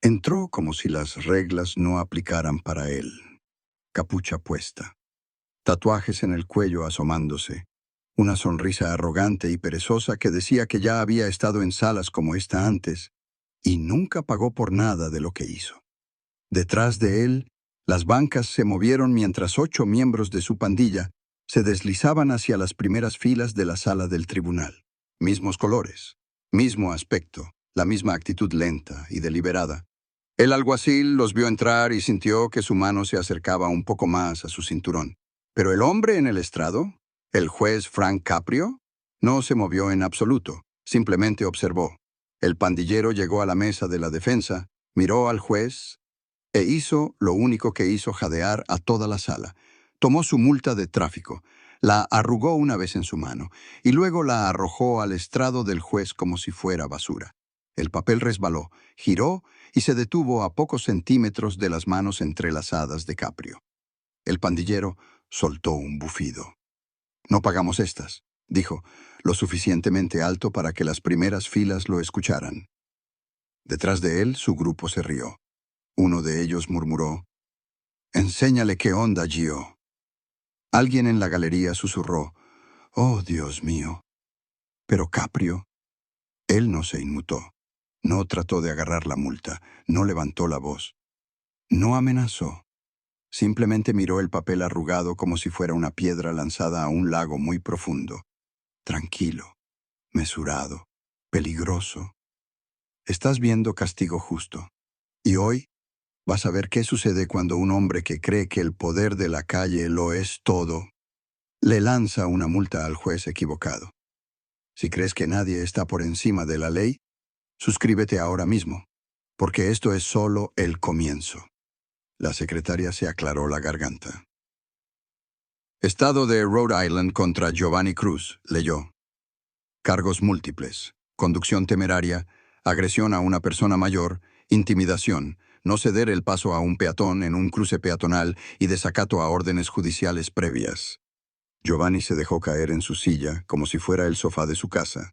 Entró como si las reglas no aplicaran para él. Capucha puesta, tatuajes en el cuello asomándose, una sonrisa arrogante y perezosa que decía que ya había estado en salas como esta antes y nunca pagó por nada de lo que hizo. Detrás de él, las bancas se movieron mientras 8 miembros de su pandilla se deslizaban hacia las primeras filas de la sala del tribunal. Mismos colores, mismo aspecto, la misma actitud lenta y deliberada. El alguacil los vio entrar y sintió que su mano se acercaba un poco más a su cinturón. Pero el hombre en el estrado, el juez Frank Caprio, no se movió en absoluto, simplemente observó. El pandillero llegó a la mesa de la defensa, miró al juez e hizo lo único que hizo jadear a toda la sala. Tomó su multa de tráfico, la arrugó una vez en su mano y luego la arrojó al estrado del juez como si fuera basura. El papel resbaló, giró y se detuvo a pocos centímetros de las manos entrelazadas de Caprio. El pandillero soltó un bufido. «No pagamos estas», dijo, lo suficientemente alto para que las primeras filas lo escucharan. Detrás de él, su grupo se rió. Uno de ellos murmuró: «Enséñale qué onda, Gio». Alguien en la galería susurró: «Oh, Dios mío». Pero Caprio, él no se inmutó. No trató de agarrar la multa, no levantó la voz. No amenazó. Simplemente miró el papel arrugado como si fuera una piedra lanzada a un lago muy profundo. Tranquilo, mesurado, peligroso. Estás viendo castigo justo. Y hoy vas a ver qué sucede cuando un hombre que cree que el poder de la calle lo es todo, le lanza una multa al juez equivocado. Si crees que nadie está por encima de la ley, suscríbete ahora mismo, porque esto es solo el comienzo. La secretaria se aclaró la garganta. Estado de Rhode Island contra Giovanni Cruz, leyó. Cargos múltiples: conducción temeraria, agresión a una persona mayor, intimidación, no ceder el paso a un peatón en un cruce peatonal y desacato a órdenes judiciales previas. Giovanni se dejó caer en su silla como si fuera el sofá de su casa.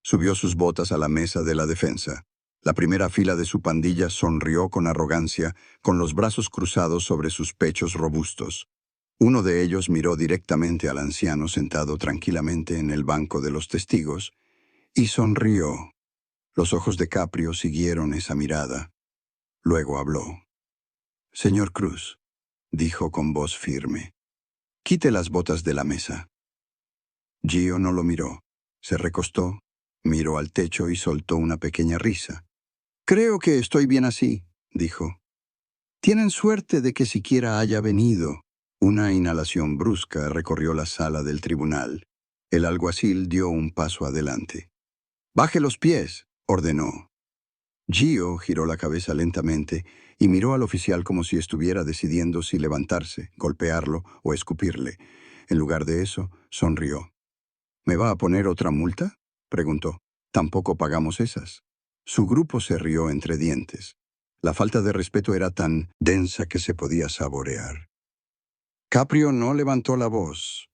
Subió sus botas a la mesa de la defensa. La primera fila de su pandilla sonrió con arrogancia, con los brazos cruzados sobre sus pechos robustos. Uno de ellos miró directamente al anciano sentado tranquilamente en el banco de los testigos y sonrió. Los ojos de Caprio siguieron esa mirada. Luego habló. «Señor Cruz», dijo con voz firme, «quite las botas de la mesa». Gio no lo miró. Se recostó, miró al techo y soltó una pequeña risa. «Creo que estoy bien así», dijo. «Tienen suerte de que siquiera haya venido». Una inhalación brusca recorrió la sala del tribunal. El alguacil dio un paso adelante. «Baje los pies», ordenó. Gio giró la cabeza lentamente y miró al oficial como si estuviera decidiendo si levantarse, golpearlo o escupirle. En lugar de eso, sonrió. «¿Me va a poner otra multa?», preguntó. «Tampoco pagamos esas». Su grupo se rió entre dientes. La falta de respeto era tan densa que se podía saborear. Caprio no levantó la voz,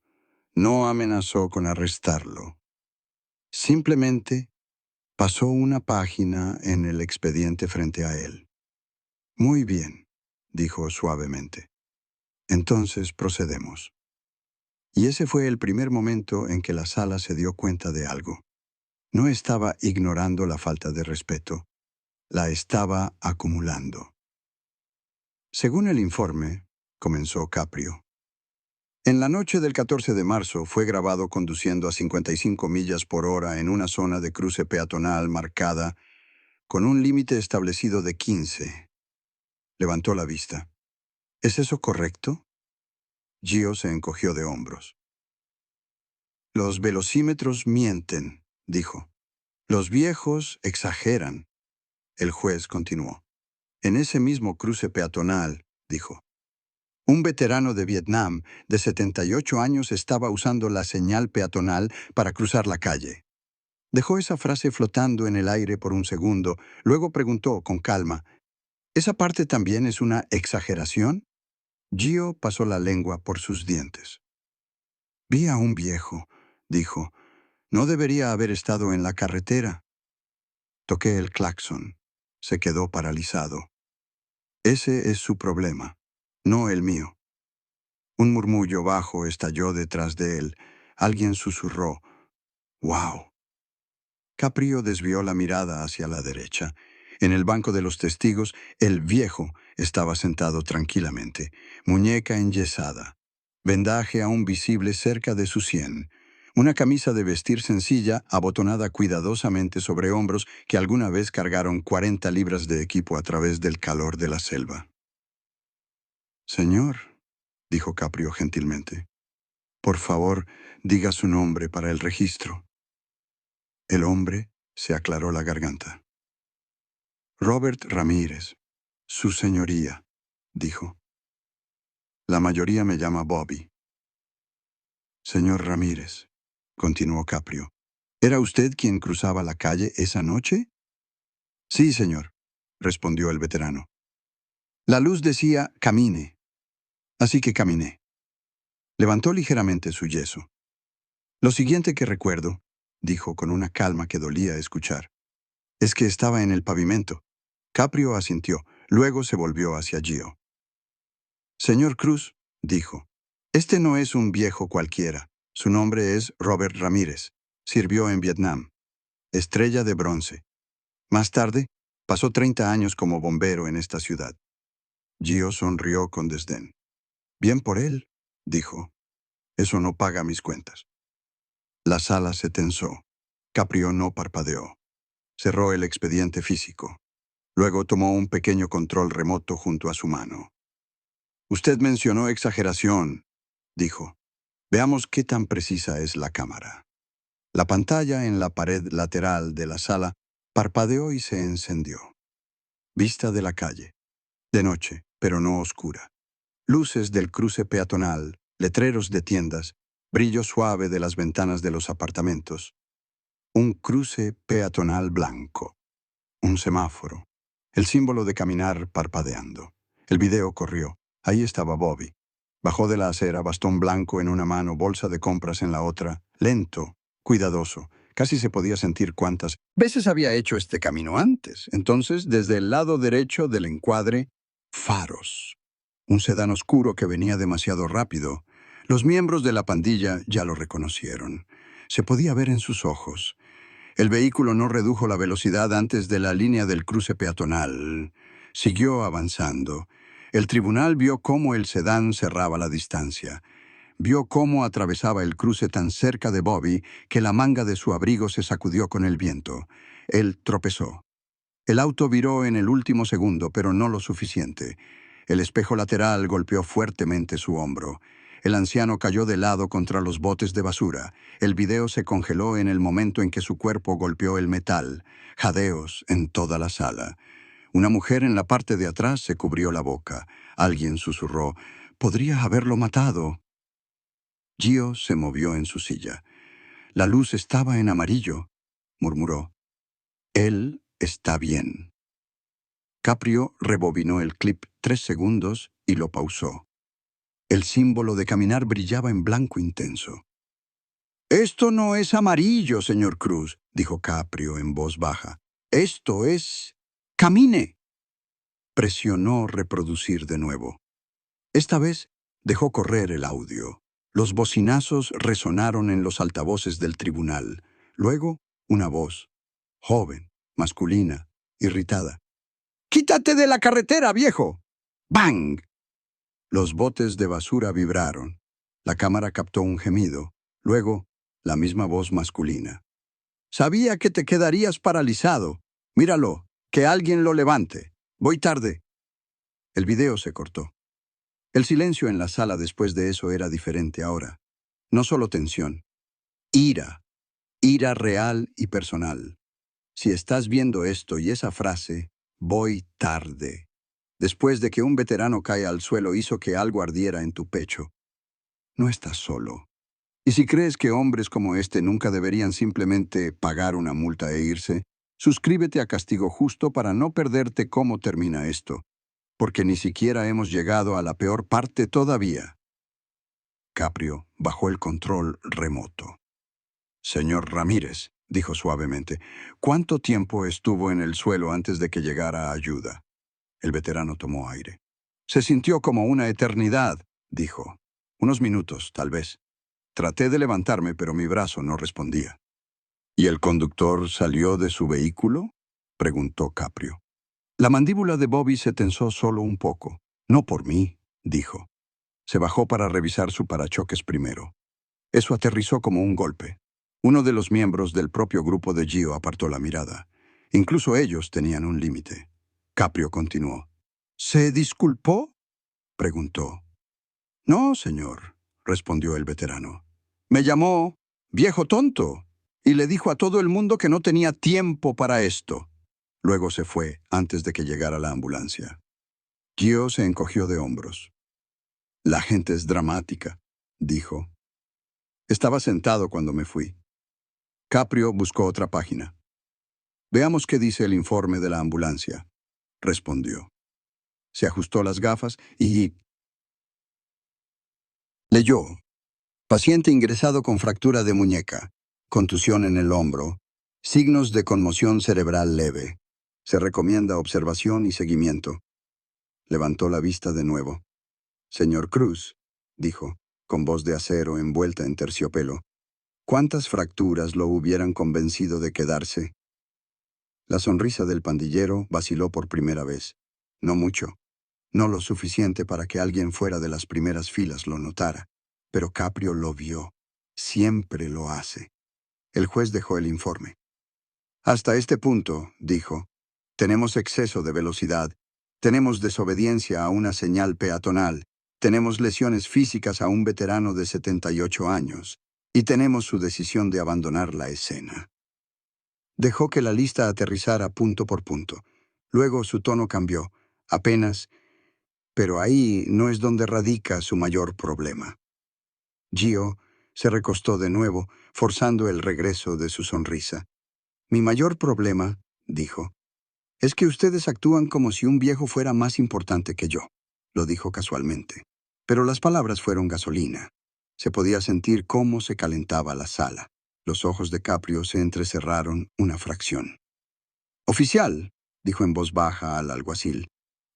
no amenazó con arrestarlo. Simplemente pasó una página en el expediente frente a él. «Muy bien», dijo suavemente. «Entonces procedemos». Y ese fue el primer momento en que la sala se dio cuenta de algo. No estaba ignorando la falta de respeto, la estaba acumulando. Según el informe, comenzó Caprio, en la noche del 14 de marzo fue grabado conduciendo a 55 millas por hora en una zona de cruce peatonal marcada con un límite establecido de 15. Levantó la vista. «¿Es eso correcto?». Gio se encogió de hombros. «Los velocímetros mienten», dijo. «Los viejos exageran». El juez continuó. «En ese mismo cruce peatonal», dijo, «un veterano de Vietnam de 78 años estaba usando la señal peatonal para cruzar la calle». Dejó esa frase flotando en el aire por un segundo, luego preguntó con calma, «¿Esa parte también es una exageración?». Gio pasó la lengua por sus dientes. «Vi a un viejo», dijo. «No debería haber estado en la carretera». Toqué el claxon. Se quedó paralizado. Ese es su problema, no el mío. Un murmullo bajo estalló detrás de él. Alguien susurró, «¡Wow!». Caprio desvió la mirada hacia la derecha. En el banco de los testigos, el viejo estaba sentado tranquilamente, muñeca enyesada, vendaje aún visible cerca de su sien, una camisa de vestir sencilla abotonada cuidadosamente sobre hombros que alguna vez cargaron 40 libras de equipo a través del calor de la selva. «Señor», dijo Caprio gentilmente, «por favor, diga su nombre para el registro». El hombre se aclaró la garganta. «Robert Ramírez, su señoría», dijo. «La mayoría me llama Bobby». «Señor Ramírez», continuó Caprio, «¿era usted quien cruzaba la calle esa noche?» «Sí, señor», respondió el veterano. «La luz decía camine, así que caminé». Levantó ligeramente su yeso. «Lo siguiente que recuerdo», dijo con una calma que dolía escuchar, «es que estaba en el pavimento». Caprio asintió, luego se volvió hacia Gio. «Señor Cruz», dijo, «este no es un viejo cualquiera. Su nombre es Robert Ramírez. Sirvió en Vietnam. Estrella de bronce. Más tarde, pasó 30 años como bombero en esta ciudad». Gio sonrió con desdén. «Bien por él», dijo. «Eso no paga mis cuentas». La sala se tensó. Caprio no parpadeó. Cerró el expediente físico. Luego tomó un pequeño control remoto junto a su mano. «Usted mencionó exageración», dijo. «Veamos qué tan precisa es la cámara». La pantalla en la pared lateral de la sala parpadeó y se encendió. Vista de la calle. De noche, pero no oscura. Luces del cruce peatonal, letreros de tiendas, brillo suave de las ventanas de los apartamentos. Un cruce peatonal blanco. Un semáforo. El símbolo de caminar parpadeando. El video corrió. Ahí estaba Bobby. Bajó de la acera, bastón blanco en una mano, bolsa de compras en la otra, lento, cuidadoso. Casi se podía sentir cuántas veces había hecho este camino antes. Entonces, desde el lado derecho del encuadre, faros. Un sedán oscuro que venía demasiado rápido. Los miembros de la pandilla ya lo reconocieron. Se podía ver en sus ojos. El vehículo no redujo la velocidad antes de la línea del cruce peatonal. Siguió avanzando. El tribunal vio cómo el sedán cerraba la distancia. Vio cómo atravesaba el cruce tan cerca de Bobby que la manga de su abrigo se sacudió con el viento. Él tropezó. El auto viró en el último segundo, pero no lo suficiente. El espejo lateral golpeó fuertemente su hombro. El anciano cayó de lado contra los botes de basura. El video se congeló en el momento en que su cuerpo golpeó el metal. Jadeos en toda la sala. Una mujer en la parte de atrás se cubrió la boca. Alguien susurró, «Podría haberlo matado». Gio se movió en su silla. «La luz estaba en amarillo», murmuró. «Él está bien». Caprio rebobinó el clip 3 segundos y lo pausó. El símbolo de caminar brillaba en blanco intenso. «Esto no es amarillo, señor Cruz», dijo Caprio en voz baja. «Esto es... ¡Camine!». Presionó reproducir de nuevo. Esta vez dejó correr el audio. Los bocinazos resonaron en los altavoces del tribunal. Luego, una voz, joven, masculina, irritada. «¡Quítate de la carretera, viejo!». ¡Bang! Los botes de basura vibraron. La cámara captó un gemido. Luego, la misma voz masculina. «Sabía que te quedarías paralizado. Míralo, que alguien lo levante. Voy tarde». El video se cortó. El silencio en la sala después de eso era diferente ahora. No solo tensión. Ira. Ira real y personal. Si estás viendo esto y esa frase, voy tarde. Después de que un veterano cae al suelo hizo que algo ardiera en tu pecho. No estás solo. Y si crees que hombres como este nunca deberían simplemente pagar una multa e irse, suscríbete a Castigo Justo para no perderte cómo termina esto, porque ni siquiera hemos llegado a la peor parte todavía. Caprio bajó el control remoto. «Señor Ramírez», dijo suavemente. ¿Cuánto tiempo estuvo en el suelo antes de que llegara ayuda? El veterano tomó aire. Se sintió como una eternidad, dijo. Unos minutos, tal vez. Traté de levantarme, pero mi brazo no respondía. ¿Y el conductor salió de su vehículo?, preguntó Caprio. La mandíbula de Bobby se tensó solo un poco. No por mí, dijo. Se bajó para revisar su parachoques primero. Eso aterrizó como un golpe. Uno de los miembros del propio grupo de Gio apartó la mirada. Incluso ellos tenían un límite. Caprio continuó. ¿Se disculpó?, preguntó. No, señor, respondió el veterano. Me llamó viejo tonto y le dijo a todo el mundo que no tenía tiempo para esto. Luego se fue antes de que llegara la ambulancia. Gio se encogió de hombros. La gente es dramática, dijo. Estaba sentado cuando me fui. Caprio buscó otra página. Veamos qué dice el informe de la ambulancia, respondió. Se ajustó las gafas y leyó. Paciente ingresado con fractura de muñeca, contusión en el hombro, signos de conmoción cerebral leve. Se recomienda observación y seguimiento. Levantó la vista de nuevo. Señor Cruz, dijo, con voz de acero envuelta en terciopelo, ¿cuántas fracturas lo hubieran convencido de quedarse? La sonrisa del pandillero vaciló por primera vez. No mucho. No lo suficiente para que alguien fuera de las primeras filas lo notara. Pero Caprio lo vio. Siempre lo hace. El juez dejó el informe. Hasta este punto, dijo, tenemos exceso de velocidad, tenemos desobediencia a una señal peatonal, tenemos lesiones físicas a un veterano de 78 años, y tenemos su decisión de abandonar la escena. Dejó que la lista aterrizara punto por punto. Luego su tono cambió, apenas, pero ahí no es donde radica su mayor problema. Gio se recostó de nuevo, forzando el regreso de su sonrisa. Mi mayor problema, dijo, es que ustedes actúan como si un viejo fuera más importante que yo. Lo dijo casualmente. Pero las palabras fueron gasolina. Se podía sentir cómo se calentaba la sala. Los ojos de Caprio se entrecerraron una fracción. Oficial, dijo en voz baja al alguacil,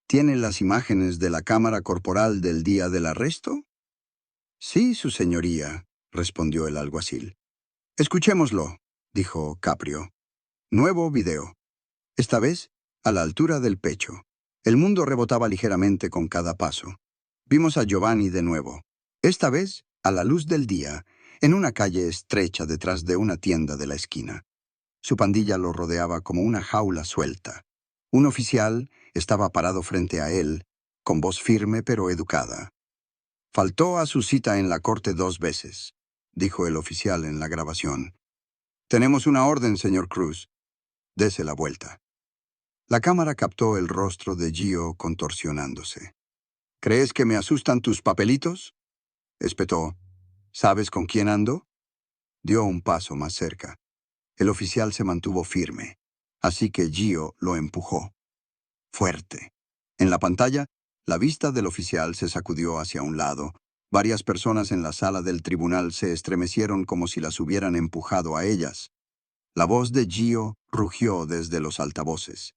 ¿tiene las imágenes de la cámara corporal del día del arresto? Sí, su señoría, respondió el alguacil. Escuchémoslo, dijo Caprio. Nuevo video. Esta vez, a la altura del pecho. El mundo rebotaba ligeramente con cada paso. Vimos a Giovanni de nuevo. Esta vez, a la luz del día, en una calle estrecha detrás de una tienda de la esquina. Su pandilla lo rodeaba como una jaula suelta. Un oficial estaba parado frente a él, con voz firme pero educada. Faltó a su cita en la corte 2 veces, dijo el oficial en la grabación. Tenemos una orden, señor Cruz. Dese la vuelta. La cámara captó el rostro de Gio contorsionándose. ¿Crees que me asustan tus papelitos?, espetó. ¿Sabes con quién ando? Dio un paso más cerca. El oficial se mantuvo firme, así que Gio lo empujó. Fuerte. En la pantalla, la vista del oficial se sacudió hacia un lado. Varias personas en la sala del tribunal se estremecieron como si las hubieran empujado a ellas. La voz de Gio rugió desde los altavoces.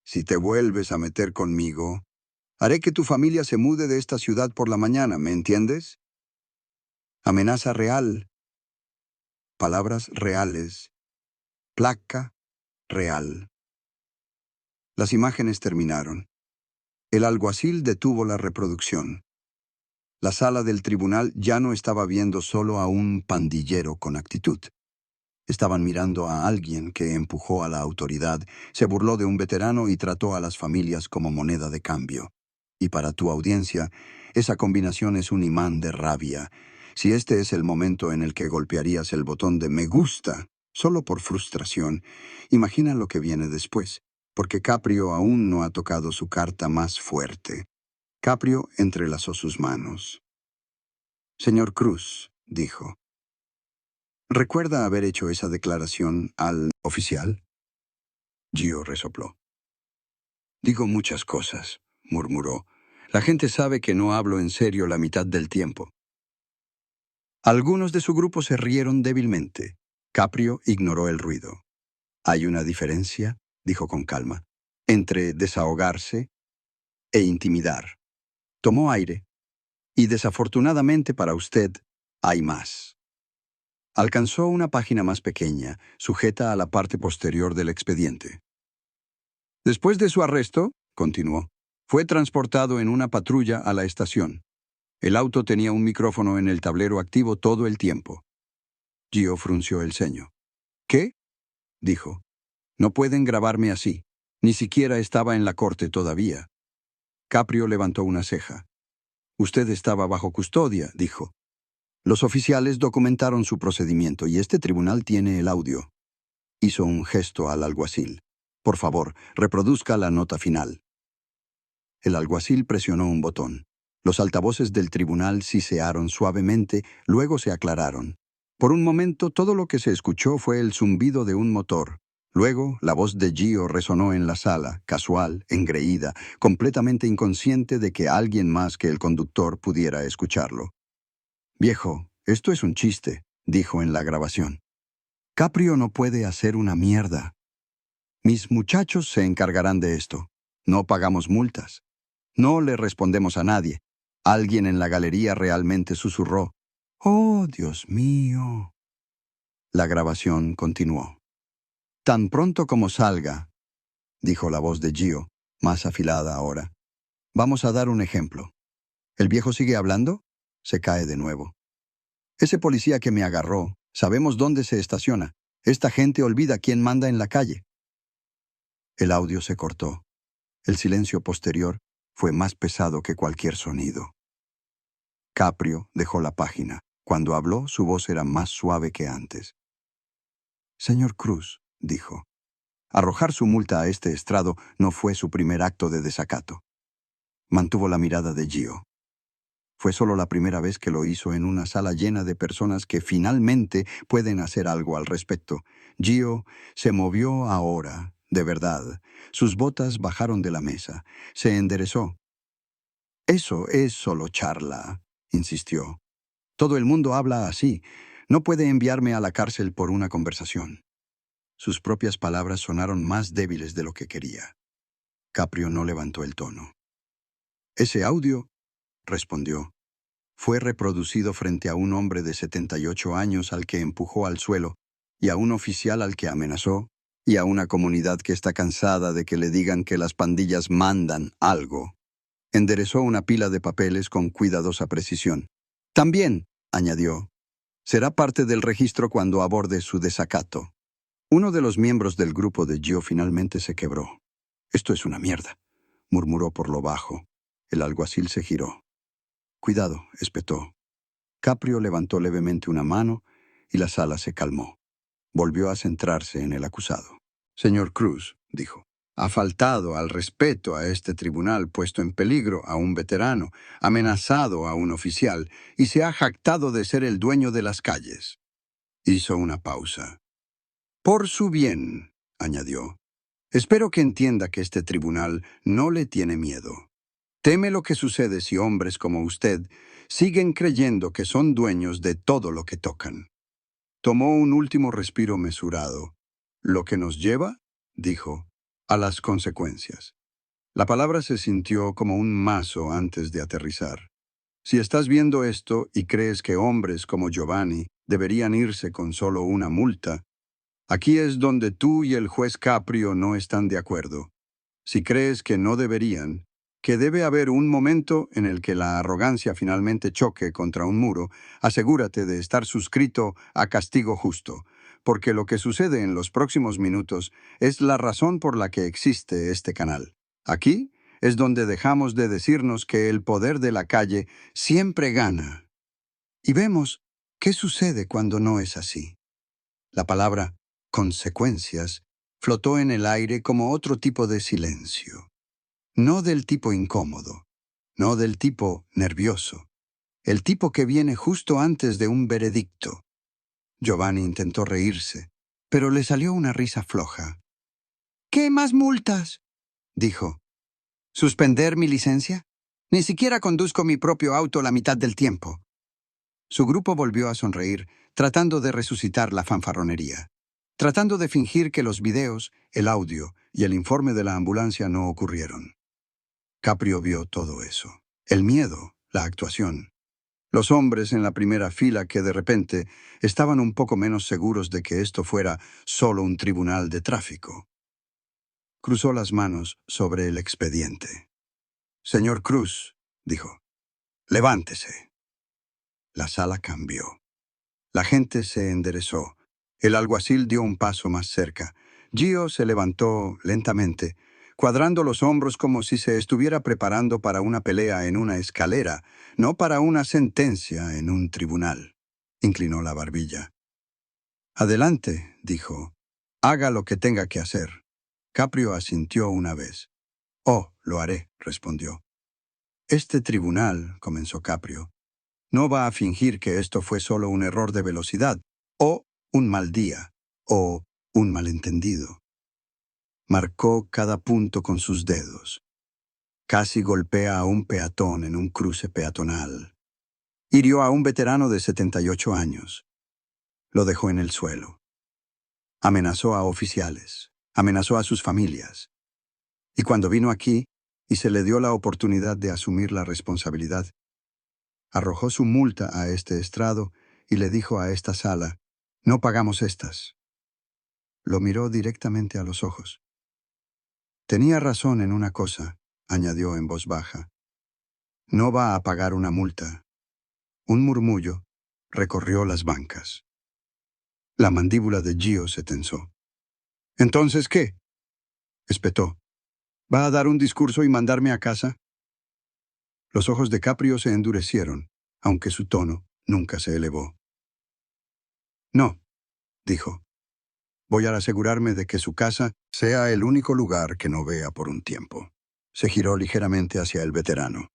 Si te vuelves a meter conmigo, haré que tu familia se mude de esta ciudad por la mañana, ¿me entiendes? Amenaza real. Palabras reales. Placa real. Las imágenes terminaron. El alguacil detuvo la reproducción. La sala del tribunal ya no estaba viendo solo a un pandillero con actitud. Estaban mirando a alguien que empujó a la autoridad, se burló de un veterano y trató a las familias como moneda de cambio. Y para tu audiencia, esa combinación es un imán de rabia. Si este es el momento en el que golpearías el botón de me gusta, solo por frustración, imagina lo que viene después, porque Caprio aún no ha tocado su carta más fuerte. Caprio entrelazó sus manos. Señor Cruz, dijo, ¿recuerda haber hecho esa declaración al oficial? Gio resopló. Digo muchas cosas, murmuró. La gente sabe que no hablo en serio la mitad del tiempo. Algunos de su grupo se rieron débilmente. Caprio ignoró el ruido. «Hay una diferencia», dijo con calma, «entre desahogarse e intimidar». Tomó aire. «Y desafortunadamente para usted, hay más». Alcanzó una página más pequeña, sujeta a la parte posterior del expediente. Después de su arresto, continuó, fue transportado en una patrulla a la estación. El auto tenía un micrófono en el tablero activo todo el tiempo. Gio frunció el ceño. «¿Qué?», dijo. «No pueden grabarme así. Ni siquiera estaba en la corte todavía». Caprio levantó una ceja. «Usted estaba bajo custodia», dijo. «Los oficiales documentaron su procedimiento y este tribunal tiene el audio». Hizo un gesto al alguacil. «Por favor, reproduzca la nota final». El alguacil presionó un botón. Los altavoces del tribunal sisearon suavemente, luego se aclararon. Por un momento todo lo que se escuchó fue el zumbido de un motor. Luego la voz de Gio resonó en la sala, casual, engreída, completamente inconsciente de que alguien más que el conductor pudiera escucharlo. «Viejo, esto es un chiste», dijo en la grabación. «Caprio no puede hacer una mierda. Mis muchachos se encargarán de esto. No pagamos multas. No le respondemos a nadie». Alguien en la galería realmente susurró. «Oh, Dios mío». La grabación continuó. «Tan pronto como salga», dijo la voz de Gio, más afilada ahora. «Vamos a dar un ejemplo. ¿El viejo sigue hablando?». Se cae de nuevo. «Ese policía que me agarró, sabemos dónde se estaciona. Esta gente olvida quién manda en la calle». El audio se cortó. El silencio posterior fue más pesado que cualquier sonido. Caprio dejó la página. Cuando habló, su voz era más suave que antes. «Señor Cruz», dijo, «arrojar su multa a este estrado no fue su primer acto de desacato». Mantuvo la mirada de Gio. Fue solo la primera vez que lo hizo en una sala llena de personas que finalmente pueden hacer algo al respecto. Gio se movió ahora, de verdad. Sus botas bajaron de la mesa. Se enderezó. «Eso es solo charla», insistió. «Todo el mundo habla así. No puede enviarme a la cárcel por una conversación». Sus propias palabras sonaron más débiles de lo que quería. Caprio no levantó el tono. «Ese audio», respondió, «fue reproducido frente a un hombre de 78 años al que empujó al suelo, y a un oficial al que amenazó, y a una comunidad que está cansada de que le digan que las pandillas mandan algo». Enderezó una pila de papeles con cuidadosa precisión. «También», añadió, «será parte del registro cuando aborde su desacato». Uno de los miembros del grupo de Gio finalmente se quebró. «Esto es una mierda», murmuró por lo bajo. El alguacil se giró. «Cuidado», espetó. Caprio levantó levemente una mano y la sala se calmó. Volvió a centrarse en el acusado. «Señor Cruz», dijo, «ha faltado al respeto a este tribunal, puesto en peligro a un veterano, amenazado a un oficial y se ha jactado de ser el dueño de las calles». Hizo una pausa. «Por su bien», añadió, «espero que entienda que este tribunal no le tiene miedo. Teme lo que sucede si hombres como usted siguen creyendo que son dueños de todo lo que tocan». Tomó un último respiro mesurado. «Lo que nos lleva», dijo, «a las consecuencias». La palabra se sintió como un mazo antes de aterrizar. «Si estás viendo esto y crees que hombres como Giovanni deberían irse con solo una multa, aquí es donde tú y el juez Caprio no están de acuerdo. Si crees que no deberían, que debe haber un momento en el que la arrogancia finalmente choque contra un muro, asegúrate de estar suscrito a castigo justo, porque lo que sucede en los próximos minutos es la razón por la que existe este canal. Aquí es donde dejamos de decirnos que el poder de la calle siempre gana. Y vemos qué sucede cuando no es así». La palabra «consecuencias» flotó en el aire como otro tipo de silencio. No del tipo incómodo, no del tipo nervioso, el tipo que viene justo antes de un veredicto. Giovanni intentó reírse, pero le salió una risa floja. «¿Qué más multas?», dijo. «¿Suspender mi licencia? Ni siquiera conduzco mi propio auto la mitad del tiempo». Su grupo volvió a sonreír, tratando de resucitar la fanfarronería, tratando de fingir que los videos, el audio y el informe de la ambulancia no ocurrieron. Caprio vio todo eso. El miedo, la actuación. Los hombres en la primera fila que de repente estaban un poco menos seguros de que esto fuera solo un tribunal de tráfico. Cruzó las manos sobre el expediente. «Señor Cruz», dijo, «levántese». La sala cambió. La gente se enderezó. El alguacil dio un paso más cerca. Gio se levantó lentamente, cuadrando los hombros como si se estuviera preparando para una pelea en una escalera, no para una sentencia en un tribunal. Inclinó la barbilla. «Adelante», dijo. «Haga lo que tenga que hacer». Caprio asintió una vez. «Oh, lo haré», respondió. «Este tribunal», comenzó Caprio, «no va a fingir que esto fue solo un error de velocidad, o un mal día, o un malentendido». Marcó cada punto con sus dedos. Casi golpea a un peatón en un cruce peatonal. Hirió a un veterano de 78 años. Lo dejó en el suelo. Amenazó a oficiales. Amenazó a sus familias. Y cuando vino aquí, y se le dio la oportunidad de asumir la responsabilidad, arrojó su multa a este estrado y le dijo a esta sala, «No pagamos estas». Lo miró directamente a los ojos. «Tenía razón en una cosa», añadió en voz baja. «No va a pagar una multa». Un murmullo recorrió las bancas. La mandíbula de Gio se tensó. «¿Entonces qué?», espetó. «¿Va a dar un discurso y mandarme a casa?». Los ojos de Caprio se endurecieron, aunque su tono nunca se elevó. «No», dijo. «Voy a asegurarme de que su casa sea el único lugar que no vea por un tiempo». Se giró ligeramente hacia el veterano.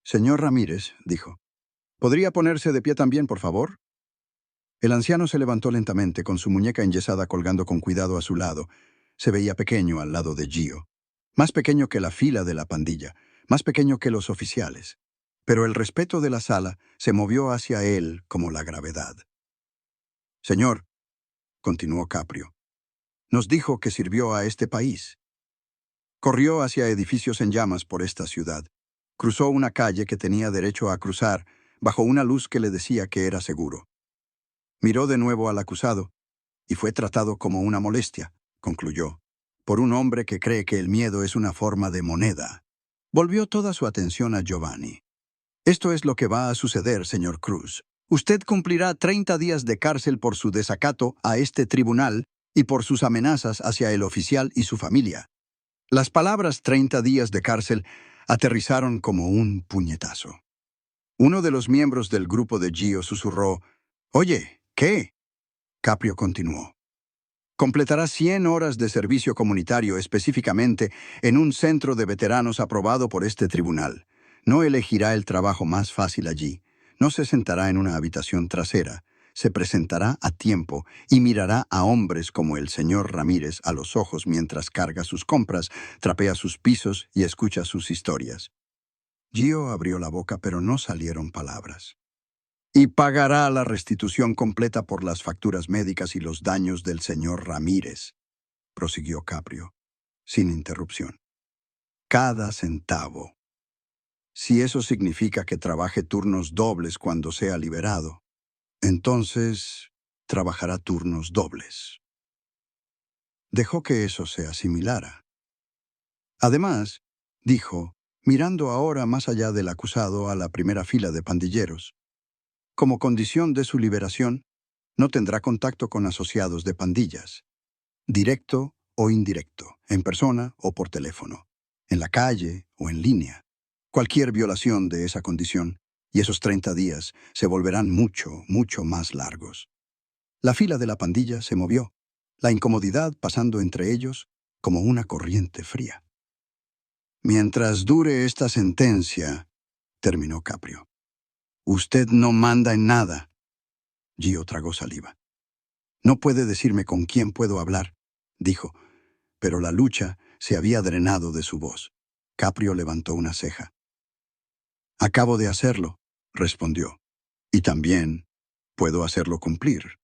«Señor Ramírez», dijo, «¿podría ponerse de pie también, por favor?». El anciano se levantó lentamente, con su muñeca enyesada colgando con cuidado a su lado. Se veía pequeño al lado de Gio. Más pequeño que la fila de la pandilla, más pequeño que los oficiales. Pero el respeto de la sala se movió hacia él como la gravedad. «Señor», continuó Caprio, «nos dijo que sirvió a este país. Corrió hacia edificios en llamas por esta ciudad. Cruzó una calle que tenía derecho a cruzar, bajo una luz que le decía que era seguro. Miró de nuevo al acusado, y fue tratado como una molestia», concluyó, «por un hombre que cree que el miedo es una forma de moneda». Volvió toda su atención a Giovanni. «Esto es lo que va a suceder, señor Cruz. Usted cumplirá 30 días de cárcel por su desacato a este tribunal y por sus amenazas hacia el oficial y su familia». Las palabras 30 días de cárcel aterrizaron como un puñetazo. Uno de los miembros del grupo de Gio susurró, «Oye, ¿qué?». Caprio continuó. «Completará 100 horas de servicio comunitario específicamente en un centro de veteranos aprobado por este tribunal. No elegirá el trabajo más fácil allí. No se sentará en una habitación trasera. Se presentará a tiempo y mirará a hombres como el señor Ramírez a los ojos mientras carga sus compras, trapea sus pisos y escucha sus historias». Gio abrió la boca, pero no salieron palabras. «Y pagará la restitución completa por las facturas médicas y los daños del señor Ramírez», prosiguió Caprio, sin interrupción. «Cada centavo. Si eso significa que trabaje turnos dobles cuando sea liberado, entonces trabajará turnos dobles». Dejó que eso se asimilara. Además, dijo, mirando ahora más allá del acusado a la primera fila de pandilleros, como condición de su liberación, no tendrá contacto con asociados de pandillas, directo o indirecto, en persona o por teléfono, en la calle o en línea. Cualquier violación de esa condición, y esos 30 días se volverán mucho, mucho más largos. La fila de la pandilla se movió, la incomodidad pasando entre ellos como una corriente fría. «Mientras dure esta sentencia», terminó Caprio, «usted no manda en nada». Gio tragó saliva. «No puede decirme con quién puedo hablar», dijo, pero la lucha se había drenado de su voz. Caprio levantó una ceja. «Acabo de hacerlo», respondió. Y también puedo hacerlo cumplir.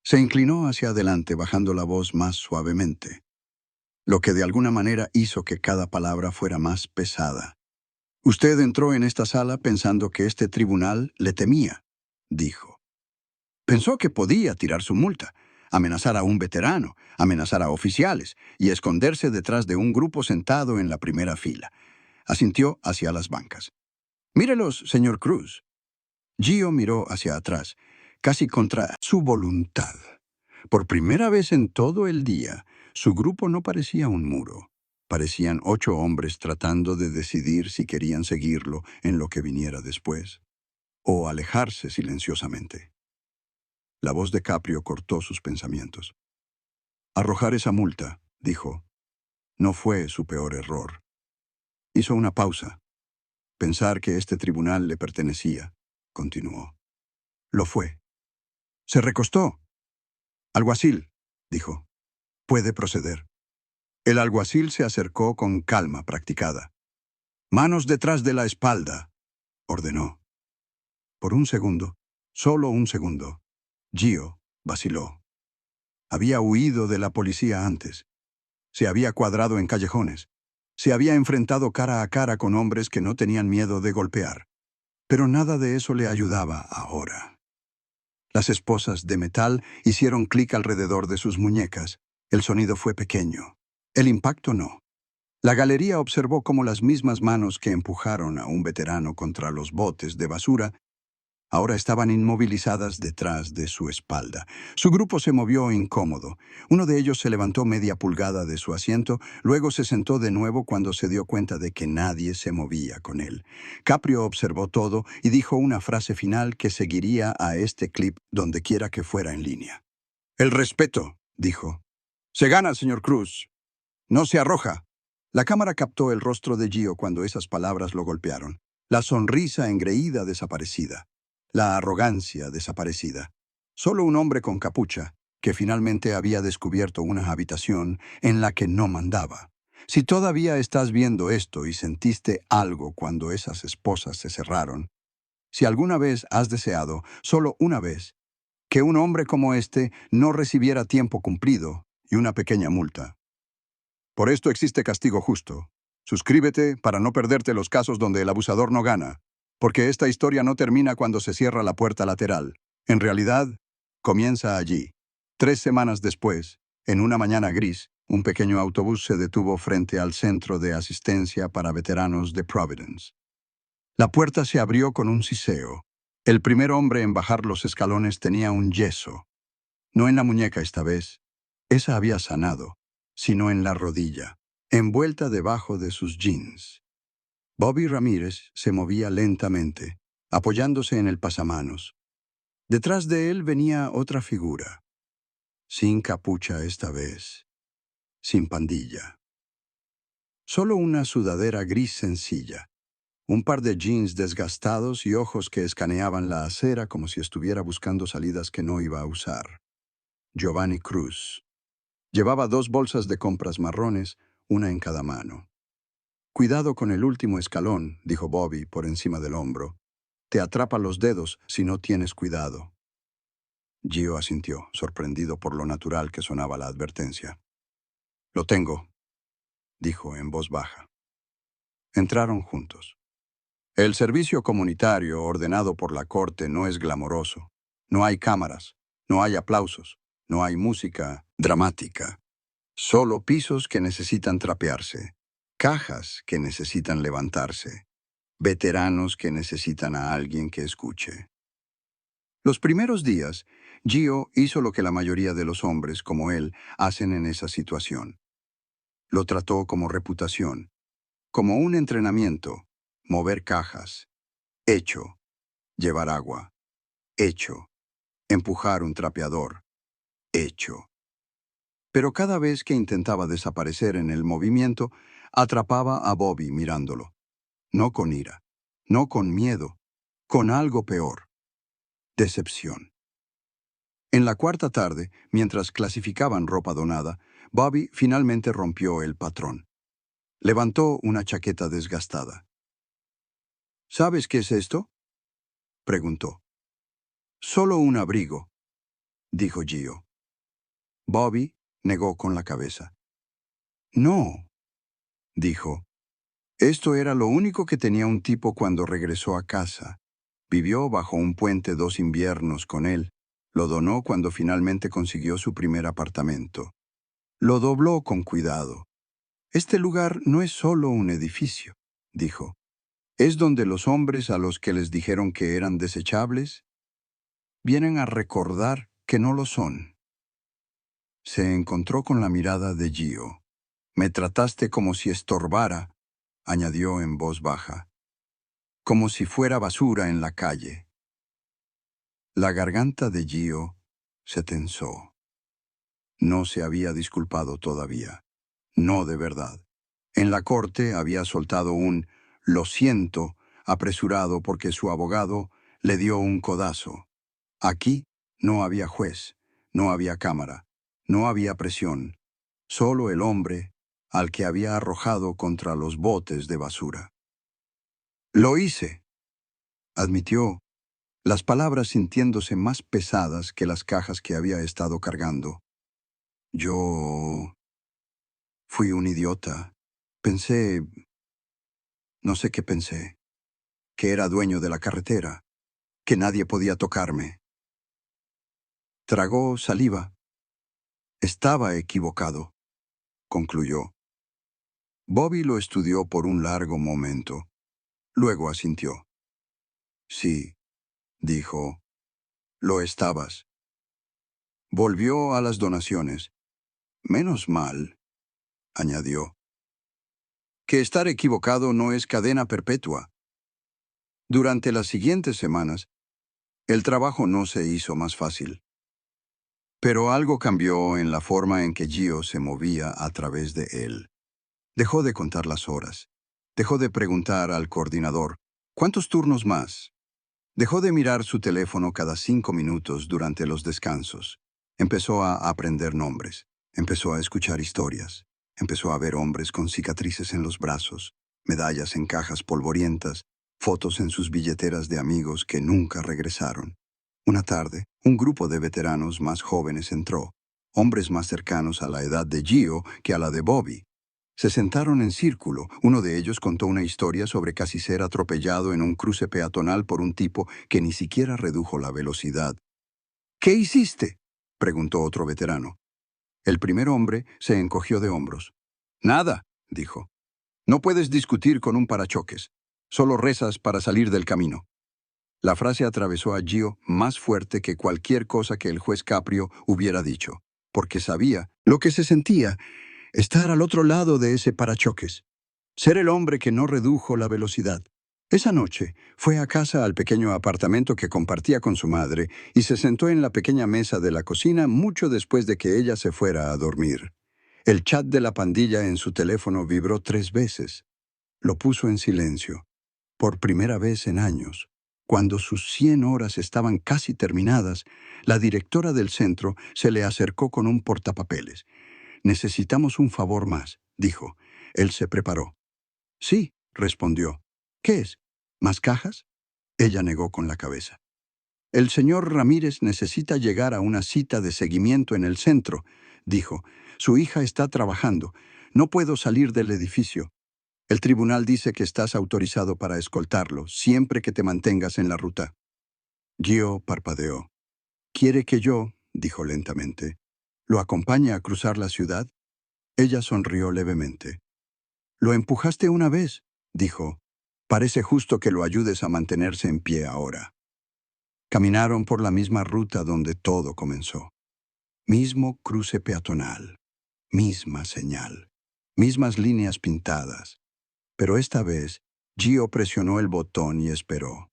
Se inclinó hacia adelante bajando la voz más suavemente, lo que de alguna manera hizo que cada palabra fuera más pesada. Usted entró en esta sala pensando que este tribunal le temía, dijo. Pensó que podía tirar su multa, amenazar a un veterano, amenazar a oficiales y esconderse detrás de un grupo sentado en la primera fila. Asintió hacia las bancas. Mírelos, señor Cruz. Gio miró hacia atrás, casi contra su voluntad. Por primera vez en todo el día, su grupo no parecía un muro. Parecían 8 hombres tratando de decidir si querían seguirlo en lo que viniera después, o alejarse silenciosamente. La voz de Caprio cortó sus pensamientos. Arrojar esa multa, dijo, no fue su peor error. Hizo una pausa. Pensar que este tribunal le pertenecía, continuó. Lo fue. Se recostó. Alguacil, dijo. Puede proceder. El alguacil se acercó con calma practicada. Manos detrás de la espalda, ordenó. Por un segundo, solo un segundo, Gio vaciló. Había huido de la policía antes. Se había cuadrado en callejones. Se había enfrentado cara a cara con hombres que no tenían miedo de golpear. Pero nada de eso le ayudaba ahora. Las esposas de metal hicieron clic alrededor de sus muñecas. El sonido fue pequeño. El impacto no. La galería observó cómo las mismas manos que empujaron a un veterano contra los botes de basura ahora estaban inmovilizadas detrás de su espalda. Su grupo se movió incómodo. Uno de ellos se levantó media pulgada de su asiento, luego se sentó de nuevo cuando se dio cuenta de que nadie se movía con él. Caprio observó todo y dijo una frase final que seguiría a este clip donde quiera que fuera en línea. El respeto, dijo. Se gana, señor Cruz. No se arroja. La cámara captó el rostro de Gio cuando esas palabras lo golpearon. La sonrisa engreída desaparecida. La arrogancia desaparecida. Solo un hombre con capucha, que finalmente había descubierto una habitación en la que no mandaba. Si todavía estás viendo esto y sentiste algo cuando esas esposas se cerraron, si alguna vez has deseado, solo una vez, que un hombre como este no recibiera tiempo cumplido y una pequeña multa. Por esto existe castigo justo. Suscríbete para no perderte los casos donde el abusador no gana, porque esta historia no termina cuando se cierra la puerta lateral. En realidad, comienza allí. 3 semanas después, en una mañana gris, un pequeño autobús se detuvo frente al Centro de Asistencia para Veteranos de Providence. La puerta se abrió con un siseo. El primer hombre en bajar los escalones tenía un yeso. No en la muñeca esta vez. Esa había sanado, sino en la rodilla, envuelta debajo de sus jeans. Bobby Ramírez se movía lentamente, apoyándose en el pasamanos. Detrás de él venía otra figura, sin capucha esta vez, sin pandilla. Solo una sudadera gris sencilla, un par de jeans desgastados y ojos que escaneaban la acera como si estuviera buscando salidas que no iba a usar. Giovanni Cruz. Llevaba 2 bolsas de compras marrones, una en cada mano. Cuidado con el último escalón, dijo Bobby por encima del hombro. Te atrapa los dedos si no tienes cuidado. Gio asintió, sorprendido por lo natural que sonaba la advertencia. Lo tengo, dijo en voz baja. Entraron juntos. El servicio comunitario ordenado por la corte no es glamoroso. No hay cámaras, no hay aplausos, no hay música dramática. Solo pisos que necesitan trapearse, cajas que necesitan levantarse, veteranos que necesitan a alguien que escuche. Los primeros días, Gio hizo lo que la mayoría de los hombres como él hacen en esa situación. Lo trató como reputación, como un entrenamiento, mover cajas, hecho, llevar agua, hecho, empujar un trapeador, hecho. Pero cada vez que intentaba desaparecer en el movimiento, atrapaba a Bobby mirándolo. No con ira, no con miedo, con algo peor. Decepción. En la cuarta tarde, mientras clasificaban ropa donada, Bobby finalmente rompió el patrón. Levantó una chaqueta desgastada. ¿Sabes qué es esto?, preguntó. Solo un abrigo, dijo Gio. Bobby negó con la cabeza. No, dijo. Esto era lo único que tenía un tipo cuando regresó a casa. Vivió bajo un puente 2 inviernos con él. Lo donó cuando finalmente consiguió su primer apartamento. Lo dobló con cuidado. Este lugar no es solo un edificio, dijo. Es donde los hombres a los que les dijeron que eran desechables vienen a recordar que no lo son. Se encontró con la mirada de Gio. Me trataste como si estorbara, añadió en voz baja, como si fuera basura en la calle. La garganta de Gio se tensó. No se había disculpado todavía. No de verdad. En la corte había soltado un «lo siento» apresurado porque su abogado le dio un codazo. Aquí no había juez, no había cámara, no había presión, solo el hombre al que había arrojado contra los botes de basura. «Lo hice», admitió, las palabras sintiéndose más pesadas que las cajas que había estado cargando. «Yo fui un idiota. Pensé, no sé qué pensé, que era dueño de la carretera, que nadie podía tocarme». Tragó saliva. Estaba equivocado, concluyó. Bobby lo estudió por un largo momento. Luego asintió. Sí, dijo, lo estabas. Volvió a las donaciones. Menos mal, añadió, que estar equivocado no es cadena perpetua. Durante las siguientes semanas, el trabajo no se hizo más fácil. Pero algo cambió en la forma en que Gio se movía a través de él. Dejó de contar las horas. Dejó de preguntar al coordinador, ¿cuántos turnos más? Dejó de mirar su teléfono cada 5 minutos durante los descansos. Empezó a aprender nombres. Empezó a escuchar historias. Empezó a ver hombres con cicatrices en los brazos, medallas en cajas polvorientas, fotos en sus billeteras de amigos que nunca regresaron. Una tarde, un grupo de veteranos más jóvenes entró, hombres más cercanos a la edad de Gio que a la de Bobby. Se sentaron en círculo. Uno de ellos contó una historia sobre casi ser atropellado en un cruce peatonal por un tipo que ni siquiera redujo la velocidad. «¿Qué hiciste?», preguntó otro veterano. El primer hombre se encogió de hombros. «Nada», dijo. «No puedes discutir con un parachoques. Solo rezas para salir del camino». La frase atravesó a Gio más fuerte que cualquier cosa que el juez Caprio hubiera dicho, porque sabía lo que se sentía, estar al otro lado de ese parachoques. Ser el hombre que no redujo la velocidad. Esa noche fue a casa al pequeño apartamento que compartía con su madre y se sentó en la pequeña mesa de la cocina mucho después de que ella se fuera a dormir. El chat de la pandilla en su teléfono vibró 3 veces. Lo puso en silencio, por primera vez en años. Cuando sus 100 horas estaban casi terminadas, la directora del centro se le acercó con un portapapeles. «Necesitamos un favor más», dijo. Él se preparó. «Sí», respondió. «¿Qué es? ¿Más cajas?». Ella negó con la cabeza. «El señor Ramírez necesita llegar a una cita de seguimiento en el centro», dijo. «Su hija está trabajando. No puedo salir del edificio. El tribunal dice que estás autorizado para escoltarlo, siempre que te mantengas en la ruta». Gio parpadeó. «¿Quiere que yo», dijo lentamente, «lo acompañe a cruzar la ciudad?» Ella sonrió levemente. «Lo empujaste una vez», dijo. «Parece justo que lo ayudes a mantenerse en pie ahora». Caminaron por la misma ruta donde todo comenzó. Mismo cruce peatonal, misma señal, mismas líneas pintadas. Pero esta vez, Gio presionó el botón y esperó.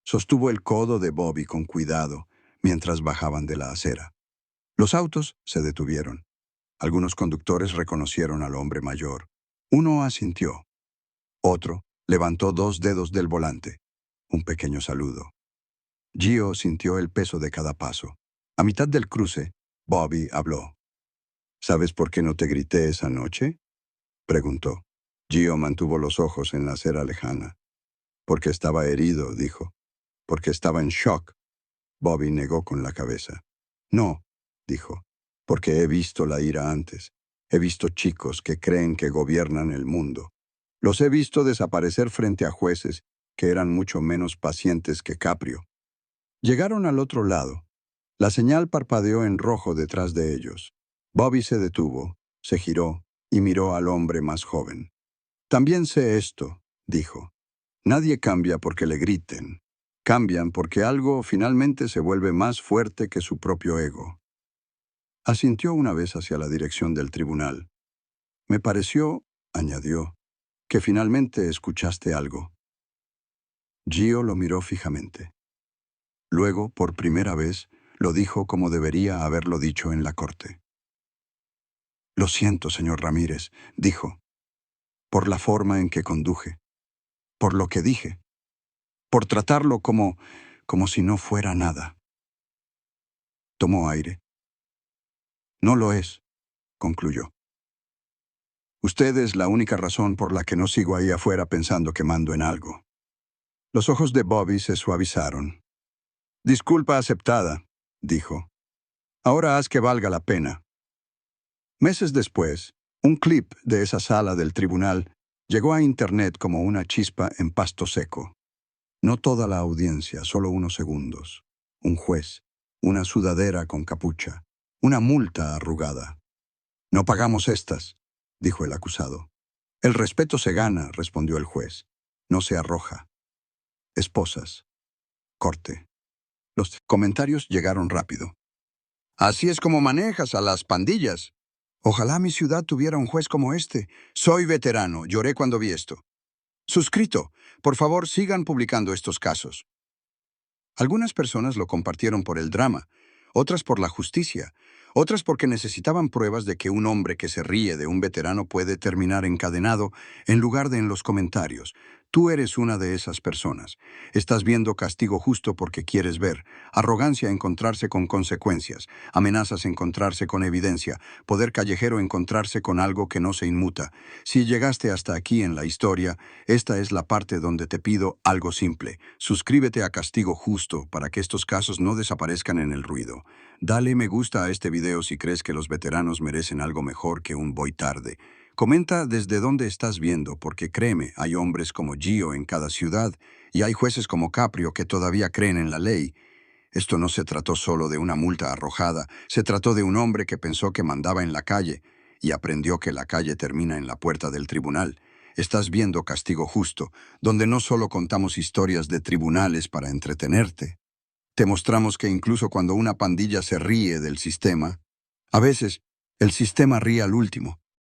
Sostuvo el codo de Bobby con cuidado mientras bajaban de la acera. Los autos se detuvieron. Algunos conductores reconocieron al hombre mayor. Uno asintió. Otro levantó 2 dedos del volante. Un pequeño saludo. Gio sintió el peso de cada paso. A mitad del cruce, Bobby habló. «¿Sabes por qué no te grité esa noche?», preguntó. Gio mantuvo los ojos en la acera lejana. «Porque estaba herido», dijo. «Porque estaba en shock». Bobby negó con la cabeza. No, dijo, porque he visto la ira antes. He visto chicos que creen que gobiernan el mundo. Los he visto desaparecer frente a jueces que eran mucho menos pacientes que Caprio. Llegaron al otro lado. La señal parpadeó en rojo detrás de ellos. Bobby se detuvo, se giró y miró al hombre más joven. También sé esto, dijo. Nadie cambia porque le griten. Cambian porque algo finalmente se vuelve más fuerte que su propio ego. Asintió una vez hacia la dirección del tribunal. Me pareció, añadió, que finalmente escuchaste algo. Gio lo miró fijamente. Luego, por primera vez, lo dijo como debería haberlo dicho en la corte. Lo siento, señor Ramírez, dijo, por la forma en que conduje, por lo que dije, por tratarlo como si no fuera nada. Tomó aire. No lo es, concluyó. Usted es la única razón por la que no sigo ahí afuera pensando que mando en algo. Los ojos de Bobby se suavizaron. Disculpa aceptada, dijo. Ahora haz que valga la pena. Meses después, un clip de esa sala del tribunal llegó a Internet como una chispa en pasto seco. No toda la audiencia, solo unos segundos. Un juez, una sudadera con capucha, una multa arrugada. No pagamos estas, dijo el acusado. El respeto se gana, respondió el juez. No se arroja. Esposas. Corte. Los comentarios llegaron rápido. Así es como manejas a las pandillas. Ojalá mi ciudad tuviera un juez como este. Soy veterano, lloré cuando vi esto. Suscrito, por favor sigan publicando estos casos. Algunas personas lo compartieron por el drama, otras por la justicia, otras porque necesitaban pruebas de que un hombre que se ríe de un veterano puede terminar encadenado en lugar de en los comentarios. Tú eres una de esas personas. Estás viendo castigo justo porque quieres ver, arrogancia encontrarse con consecuencias, amenazas encontrarse con evidencia, poder callejero encontrarse con algo que no se inmuta. Si llegaste hasta aquí en la historia, esta es la parte donde te pido algo simple. Suscríbete a Castigo Justo para que estos casos no desaparezcan en el ruido. Dale me gusta a este video si crees que los veteranos merecen algo mejor que un voy tarde. Comenta desde dónde estás viendo, porque créeme, hay hombres como Gio en cada ciudad y hay jueces como Caprio que todavía creen en la ley. Esto no se trató solo de una multa arrojada, se trató de un hombre que pensó que mandaba en la calle y aprendió que la calle termina en la puerta del tribunal. Estás viendo Castigo Justo, donde no solo contamos historias de tribunales para entretenerte. Te mostramos que incluso cuando una pandilla se ríe del sistema, a veces el sistema ríe al último.